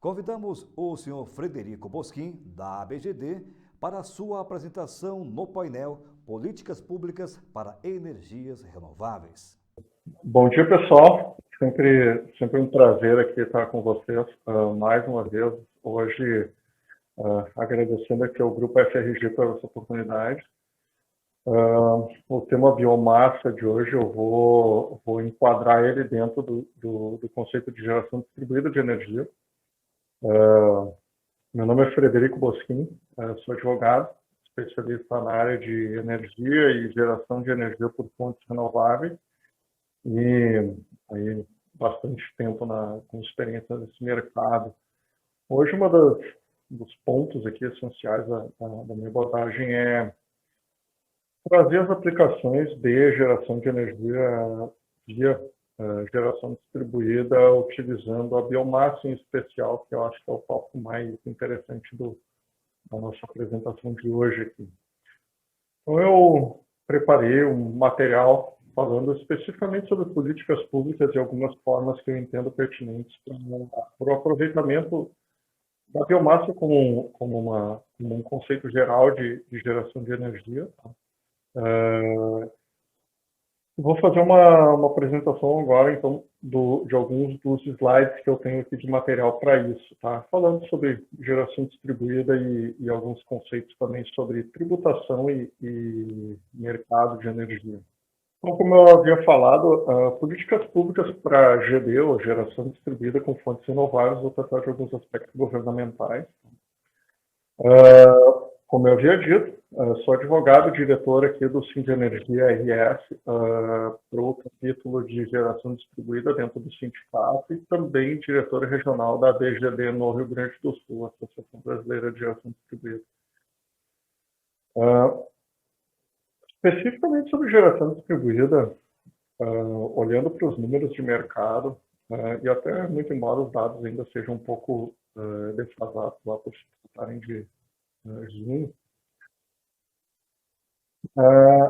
Convidamos o senhor Frederico Bosquim, da ABGD, para a sua apresentação no painel Políticas Públicas para Energias Renováveis. Bom dia, pessoal. Sempre um prazer aqui estar com vocês mais uma vez. Hoje, agradecendo aqui ao Grupo FRG pela essa oportunidade. O tema biomassa de hoje, eu vou enquadrar ele dentro do conceito de geração distribuída de energia. Meu nome é Frederico Bosquim, sou advogado, especialista na área de energia e geração de energia por fontes renováveis. E aí bastante tempo com experiência nesse mercado. Hoje, dos pontos aqui essenciais da minha abordagem é trazer as aplicações de geração de energia via geração distribuída, utilizando a biomassa em especial, que eu acho que é o foco mais interessante da nossa apresentação de hoje aqui. Então, eu preparei um material falando especificamente sobre políticas públicas e algumas formas que eu entendo pertinentes para o aproveitamento da biomassa como um conceito geral de geração de energia. Vou fazer uma apresentação agora, então, de alguns dos slides que eu tenho aqui de material para isso, tá? Falando sobre geração distribuída e alguns conceitos também sobre tributação e mercado de energia. Então, como eu havia falado, políticas públicas para GD, ou geração distribuída com fontes renováveis, vou tratar de alguns aspectos governamentais. Como eu havia dito, sou advogado e diretor aqui do Sindenergia RS para o capítulo de geração distribuída dentro do sindicato e também diretor regional da ABGD no Rio Grande do Sul, Associação Brasileira de Geração Distribuída. Especificamente sobre geração distribuída, olhando para os números de mercado, e até muito embora os dados ainda sejam um pouco defasados lá por se tratarem de junho,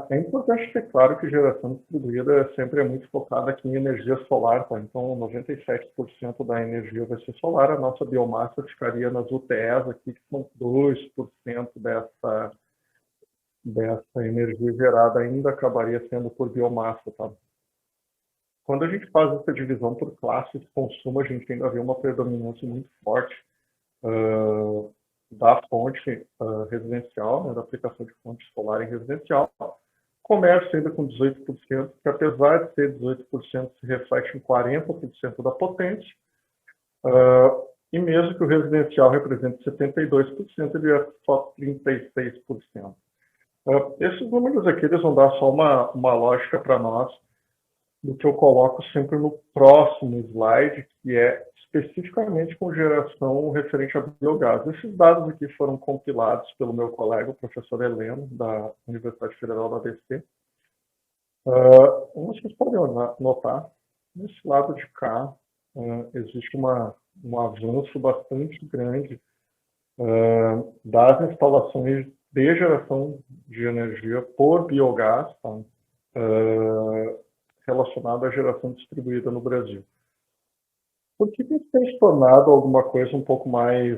é importante ter claro que geração distribuída sempre é muito focada aqui em energia solar, tá? Então 97% da energia vai ser solar, a nossa biomassa ficaria nas UTEs aqui, que são 2% dessa energia gerada ainda acabaria sendo por biomassa, tá? Quando a gente faz essa divisão por classes de consumo, a gente ainda vê uma predominância muito forte da fonte residencial, né, da aplicação de fonte solar em residencial. Comércio ainda com 18%, que apesar de ser 18%, se reflete em 40% da potência. E mesmo que o residencial represente 72%, ele é só 36%. Esses números aqui eles vão dar só uma lógica para nós do que eu coloco sempre no próximo slide, que é especificamente com geração referente a biogás. Esses dados aqui foram compilados pelo meu colega, o professor Heleno, da Universidade Federal da ABC. Como vocês podem notar, nesse lado de cá existe um avanço bastante grande das instalações de geração de energia por biogás, tá? Relacionado à geração distribuída no Brasil. Por que isso tem se tornado alguma coisa um pouco mais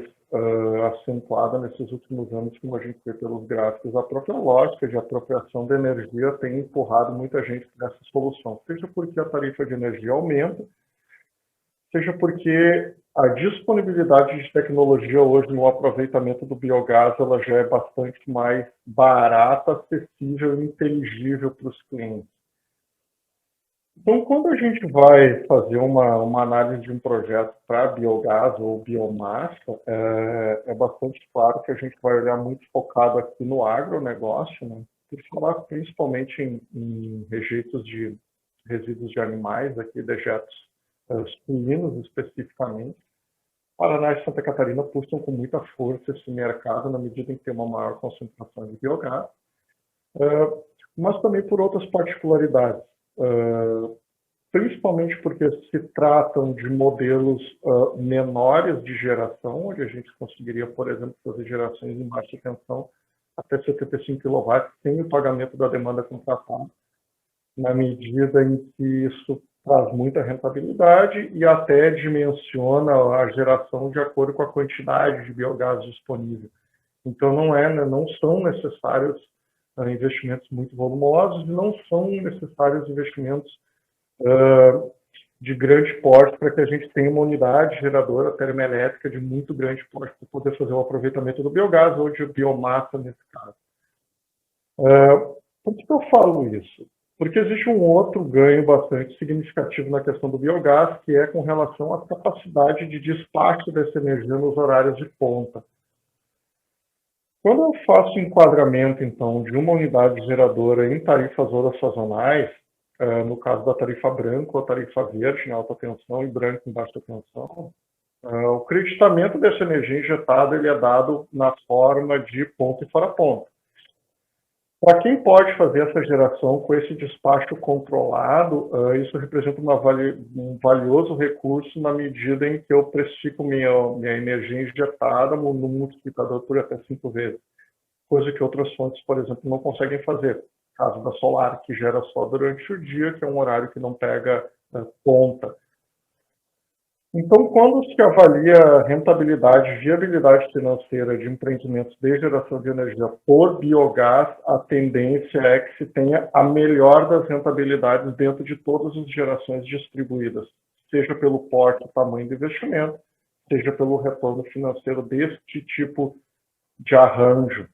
acentuada nesses últimos anos, como a gente vê pelos gráficos? A própria lógica de apropriação da energia tem empurrado muita gente para essa solução, seja porque a tarifa de energia aumenta, seja porque a disponibilidade de tecnologia hoje no aproveitamento do biogás ela já é bastante mais barata, acessível e inteligível para os clientes. Então, quando a gente vai fazer uma análise de um projeto para biogás ou biomassa, é bastante claro que a gente vai olhar muito focado aqui no agronegócio, né? Por falar principalmente em rejeitos de resíduos de animais, aqui dejetos suínos especificamente. Paraná e Santa Catarina puxam com muita força esse mercado na medida em que tem uma maior concentração de biogás, mas também por outras particularidades. Principalmente porque se tratam de modelos menores de geração, onde a gente conseguiria, por exemplo, fazer gerações em baixa tensão até 75 kW sem o pagamento da demanda contratada, na medida em que isso traz muita rentabilidade e até dimensiona a geração de acordo com a quantidade de biogás disponível. Então, não são necessários investimentos muito volumosos e não são necessários investimentos de grande porte para que a gente tenha uma unidade geradora termoelétrica de muito grande porte para poder fazer o aproveitamento do biogás ou de biomassa nesse caso. Por que eu falo isso? Porque existe um outro ganho bastante significativo na questão do biogás, que é com relação à capacidade de despacho dessa energia nos horários de ponta. Quando eu faço enquadramento, então, de uma unidade geradora em tarifas horas sazonais, no caso da tarifa branca ou tarifa verde em alta tensão e branca em baixa tensão, o creditamento dessa energia injetada ele é dado na forma de ponto e fora ponto. Para quem pode fazer essa geração com esse despacho controlado, isso representa um valioso recurso na medida em que eu precifico minha energia injetada no multiplicador por até 5 vezes, coisa que outras fontes, por exemplo, não conseguem fazer. Caso da solar, que gera só durante o dia, que é um horário que não pega ponta. Então, quando se avalia rentabilidade e viabilidade financeira de empreendimentos de geração de energia por biogás, a tendência é que se tenha a melhor das rentabilidades dentro de todas as gerações distribuídas, seja pelo porte e tamanho do investimento, seja pelo retorno financeiro deste tipo de arranjo.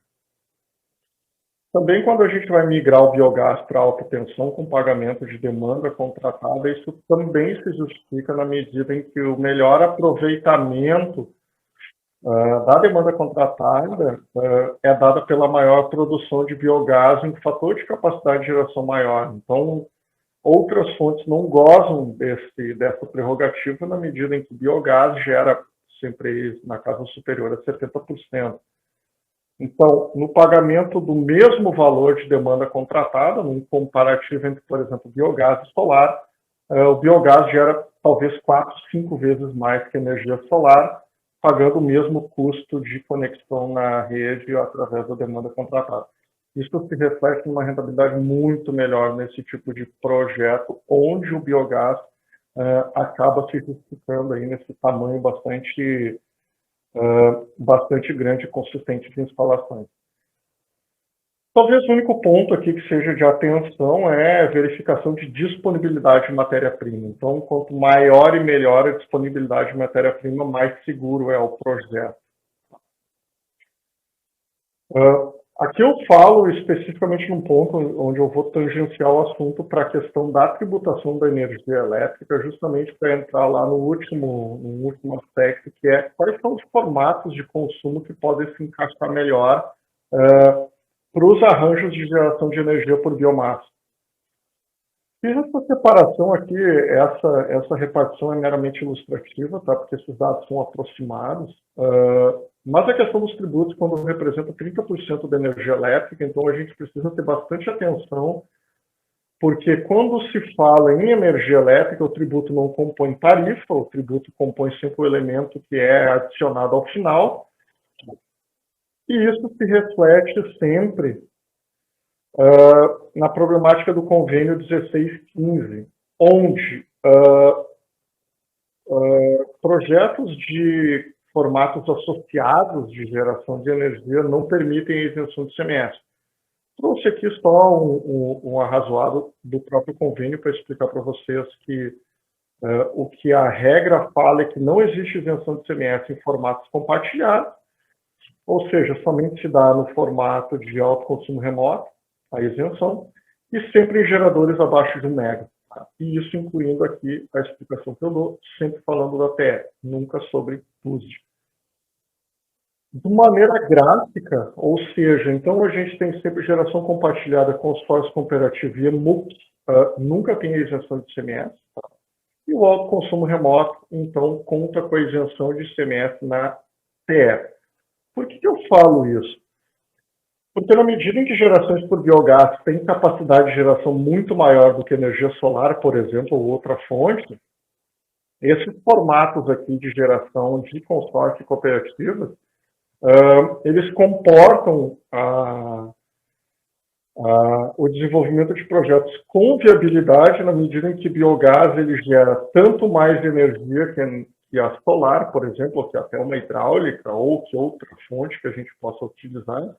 Também quando a gente vai migrar o biogás para alta tensão com pagamento de demanda contratada, isso também se justifica na medida em que o melhor aproveitamento da demanda contratada é dada pela maior produção de biogás em fator de capacidade de geração maior. Então, outras fontes não gozam dessa prerrogativa na medida em que o biogás gera sempre na casa superior a 70%. Então, no pagamento do mesmo valor de demanda contratada, num comparativo entre, por exemplo, biogás e solar, o biogás gera talvez 4, 5 vezes mais que a energia solar, pagando o mesmo custo de conexão na rede através da demanda contratada. Isso se reflete numa rentabilidade muito melhor nesse tipo de projeto, onde o biogás acaba se justificando aí nesse tamanho bastante grande e consistente de instalações. Talvez o único ponto aqui que seja de atenção é a verificação de disponibilidade de matéria-prima. Então, quanto maior e melhor a disponibilidade de matéria-prima, mais seguro é o projeto. Aqui eu falo especificamente num ponto onde eu vou tangenciar o assunto para a questão da tributação da energia elétrica, justamente para entrar lá no último aspecto, que é quais são os formatos de consumo que podem se encaixar melhor para os arranjos de geração de energia por biomassa. Fiz essa separação aqui, essa repartição é meramente ilustrativa, tá? Porque esses dados são aproximados, mas a questão dos tributos, quando representa 30% da energia elétrica, então a gente precisa ter bastante atenção, porque quando se fala em energia elétrica, o tributo não compõe tarifa, o tributo compõe sempre o elemento que é adicionado ao final, e isso se reflete sempre na problemática do convênio 1615, onde projetos de formatos associados de geração de energia não permitem a isenção de ICMS. Trouxe aqui só um arrazoado do próprio convênio para explicar para vocês que o que a regra fala é que não existe isenção de ICMS em formatos compartilhados, ou seja, somente se dá no formato de alto consumo remoto, a isenção, e sempre em geradores abaixo de 1 mega. E isso incluindo aqui a explicação que eu dou, sempre falando da TE, nunca sobre PUSD. De maneira gráfica, ou seja, então a gente tem sempre geração compartilhada com esforço cooperativo e MUC, nunca tem a isenção de ICMS. Tá? E o alto consumo remoto, então, conta com a isenção de ICMS na TE. Por que eu falo isso? Porque na medida em que gerações por biogás têm capacidade de geração muito maior do que energia solar, por exemplo, ou outra fonte, esses formatos aqui de geração de consórcio e cooperativas, eles comportam O desenvolvimento de projetos com viabilidade, na medida em que biogás ele gera tanto mais energia que a solar, por exemplo, ou que até uma hidráulica, ou que outra fonte que a gente possa utilizar,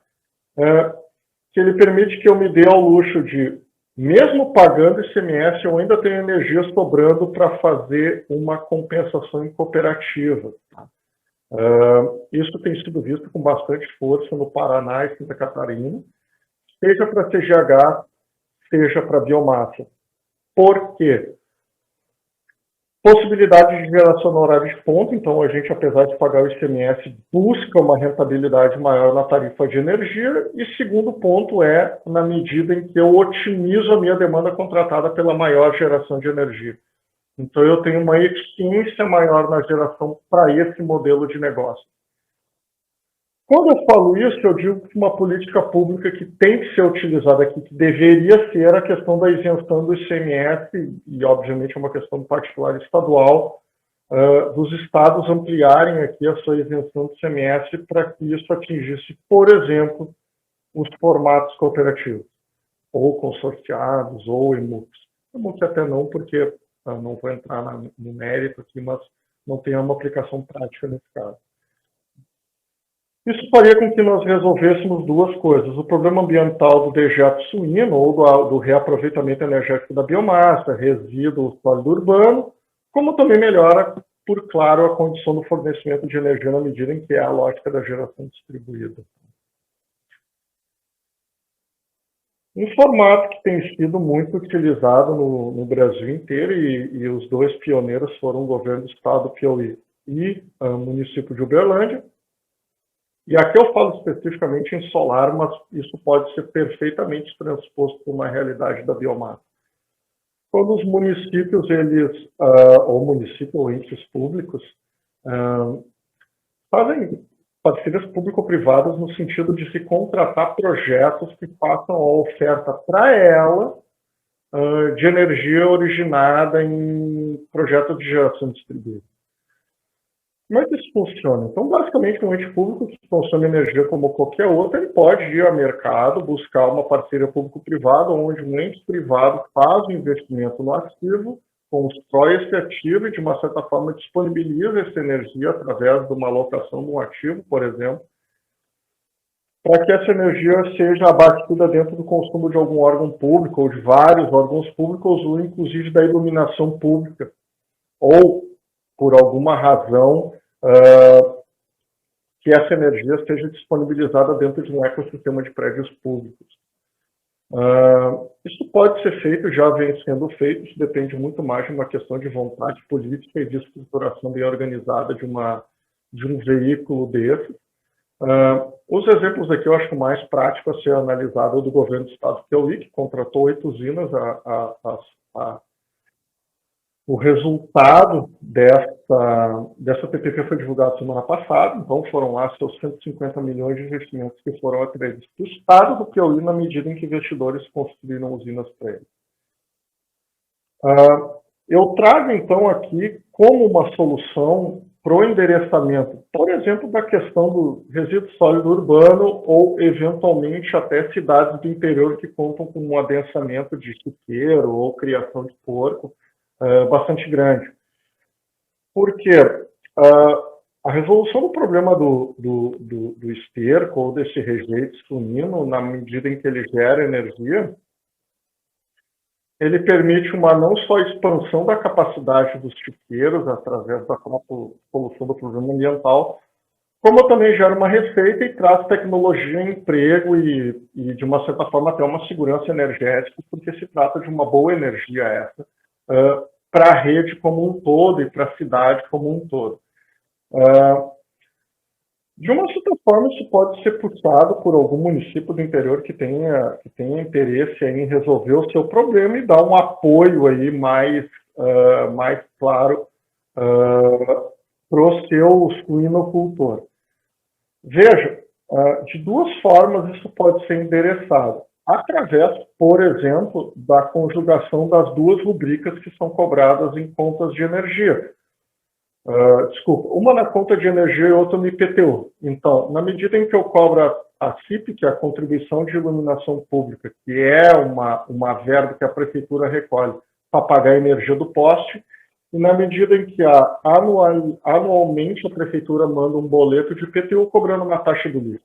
que ele permite que eu me dê ao luxo de, mesmo pagando ICMS, eu ainda tenho energia sobrando para fazer uma compensação em cooperativa. Isso tem sido visto com bastante força no Paraná e Santa Catarina, seja para CGH, seja para biomassa. Por quê? Possibilidade de geração no horário de ponta, então a gente, apesar de pagar o ICMS, busca uma rentabilidade maior na tarifa de energia. E segundo ponto é na medida em que eu otimizo a minha demanda contratada pela maior geração de energia. Então eu tenho uma eficiência maior na geração para esse modelo de negócio. Quando eu falo isso, eu digo que uma política pública que tem que ser utilizada aqui, que deveria ser a questão da isenção do ICMS, e obviamente é uma questão particular estadual, dos estados ampliarem aqui a sua isenção do ICMS para que isso atingisse, por exemplo, os formatos cooperativos, ou consorciados, ou EMUCs. EMUC até não, porque não vou entrar no mérito aqui, mas não tem uma aplicação prática nesse caso. Isso faria com que nós resolvêssemos duas coisas: o problema ambiental do dejeto suíno ou do reaproveitamento energético da biomassa, resíduo sólido urbano, como também melhora, por claro, a condição do fornecimento de energia na medida em que é a lógica da geração distribuída. Um formato que tem sido muito utilizado no Brasil inteiro, e os dois pioneiros foram o governo do estado do Piauí e o município de Uberlândia. E aqui eu falo especificamente em solar, mas isso pode ser perfeitamente transposto para uma realidade da biomassa. Quando os municípios, ou entes públicos, fazem parcerias público-privadas no sentido de se contratar projetos que façam a oferta para ela de energia originada em projetos de geração distribuída. Como é que isso funciona? Então, basicamente, um ente público que consome energia como qualquer outro, ele pode ir ao mercado, buscar uma parceria público-privada, onde um ente privado faz o investimento no ativo, constrói esse ativo e, de uma certa forma, disponibiliza essa energia através de uma alocação no ativo, por exemplo, para que essa energia seja abatida dentro do consumo de algum órgão público ou de vários órgãos públicos, ou inclusive da iluminação pública, ou, por alguma razão, que essa energia seja disponibilizada dentro de um ecossistema de prédios públicos. Isso pode ser feito, já vem sendo feito, isso depende muito mais de uma questão de vontade política e de estruturação bem organizada de um veículo desse. Os exemplos aqui eu acho que o mais prático a ser analisado é o do governo do estado de Piauí, que contratou 8 usinas. O resultado dessa PPP foi divulgado semana passada, então foram lá seus 150 milhões de investimentos que foram atraídos para o estado do Piauí na medida em que investidores construíram usinas para ele. Eu trago então aqui como uma solução para o endereçamento, por exemplo, da questão do resíduo sólido urbano ou, eventualmente, até cidades do interior que contam com um adensamento de chiqueiro ou criação de porco bastante grande. Porque a resolução do problema do esterco ou desse rejeito suíno, na medida em que ele gera energia, ele permite uma não só expansão da capacidade dos chiqueiros através da solução do problema ambiental, como também gera uma receita e traz tecnologia, emprego e, de uma certa forma, até uma segurança energética, porque se trata de uma boa energia essa, para a rede como um todo e para a cidade como um todo. De uma certa forma, isso pode ser puxado por algum município do interior que tenha interesse em resolver o seu problema e dar um apoio aí mais claro para o seu suinocultor. Veja, de duas formas isso pode ser endereçado. Através, por exemplo, da conjugação das duas rubricas que são cobradas em contas de energia. Uma na conta de energia e outra no IPTU. Então, na medida em que eu cobro a CIP, que é a Contribuição de Iluminação Pública, que é uma verba que a Prefeitura recolhe para pagar a energia do poste, e na medida em que anualmente a Prefeitura manda um boleto de IPTU cobrando uma taxa do lixo.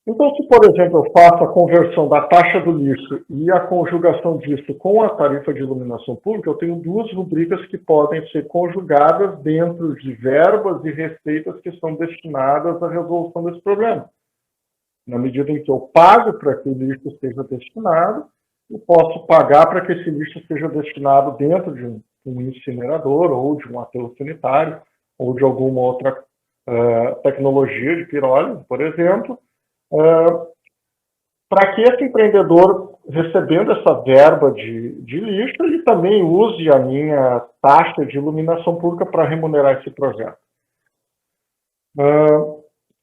Então, se, por exemplo, eu faço a conversão da taxa do lixo e a conjugação disso com a tarifa de iluminação pública, eu tenho duas rubricas que podem ser conjugadas dentro de verbas e receitas que são destinadas à resolução desse problema. Na medida em que eu pago para que o lixo seja destinado, eu posso pagar para que esse lixo seja destinado dentro de um incinerador ou de um aterro sanitário ou de alguma outra tecnologia de pirólise, por exemplo, para que esse empreendedor, recebendo essa verba de lixo, ele também use a minha taxa de iluminação pública para remunerar esse projeto.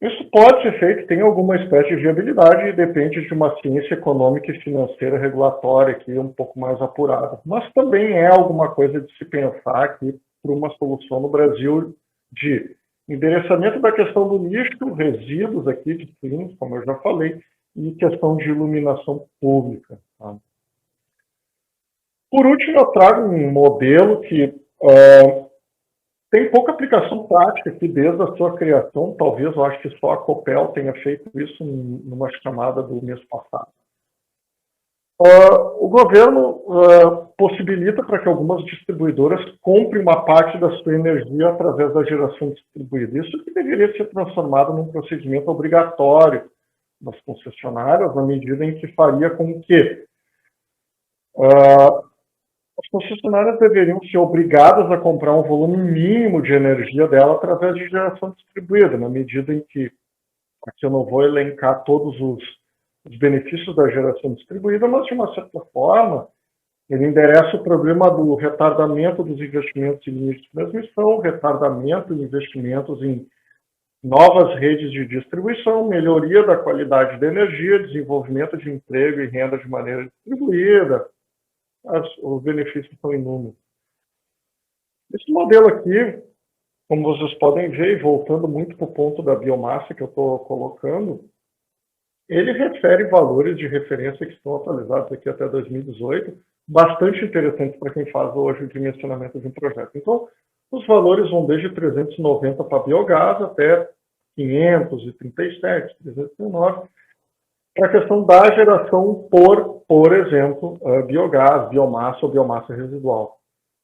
Isso pode ser feito, tem alguma espécie de viabilidade e depende de uma ciência econômica e financeira regulatória aqui um pouco mais apurada. Mas também é alguma coisa de se pensar aqui para uma solução no Brasil de endereçamento da questão do lixo, resíduos aqui de fins, como eu já falei, e questão de iluminação pública. Tá? Por último, eu trago um modelo que tem pouca aplicação prática aqui desde a sua criação. Talvez, eu acho que só a Copel tenha feito isso numa chamada do mês passado. O governo possibilita para que algumas distribuidoras comprem uma parte da sua energia através da geração distribuída. Isso que deveria ser transformado num procedimento obrigatório das concessionárias, na medida em que faria com que as concessionárias deveriam ser obrigadas a comprar um volume mínimo de energia dela através de geração distribuída, na medida em que, aqui eu não vou elencar todos os benefícios da geração distribuída, mas de uma certa forma ele endereça o problema do retardamento dos investimentos em linhas de transmissão, retardamento de investimentos em novas redes de distribuição, melhoria da qualidade da energia, desenvolvimento de emprego e renda de maneira distribuída. Os benefícios são inúmeros. Esse modelo aqui, como vocês podem ver, e voltando muito para o ponto da biomassa que eu estou colocando, ele refere valores de referência que estão atualizados aqui até 2018, bastante interessantes para quem faz hoje o dimensionamento de um projeto. Então, os valores vão desde 390 para biogás até 537, 309, para a questão da geração por exemplo, biogás, biomassa ou biomassa residual.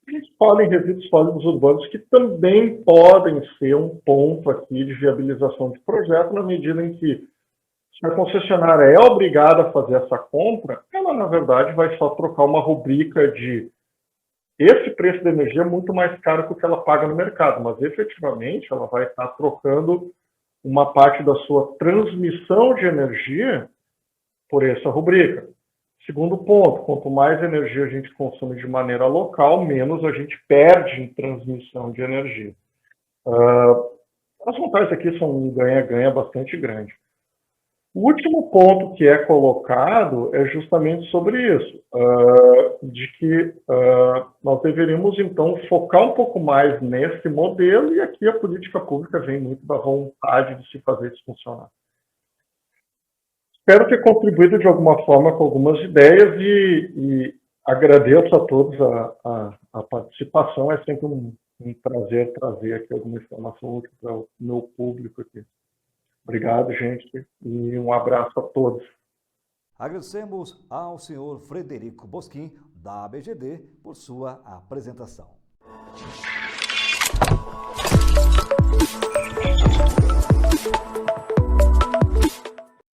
A gente fala em resíduos sólidos urbanos que também podem ser um ponto aqui de viabilização de projeto, na medida em que, se a concessionária é obrigada a fazer essa compra, ela, na verdade, vai só trocar uma rubrica de esse preço da energia é muito mais caro que o que ela paga no mercado, mas efetivamente ela vai estar trocando uma parte da sua transmissão de energia por essa rubrica. Segundo ponto, quanto mais energia a gente consome de maneira local, menos a gente perde em transmissão de energia. As vantagens aqui são um ganha-ganha bastante grande. O último ponto que é colocado é justamente sobre isso, de que nós deveríamos, então, focar um pouco mais nesse modelo, e aqui a política pública vem muito da vontade de se fazer isso funcionar. Espero ter contribuído de alguma forma com algumas ideias e agradeço a todos a participação. É sempre um prazer trazer aqui alguma informação útil para o meu público aqui. Obrigado, gente, e um abraço a todos. Agradecemos ao senhor Frederico Bosquim, da ABGD, por sua apresentação.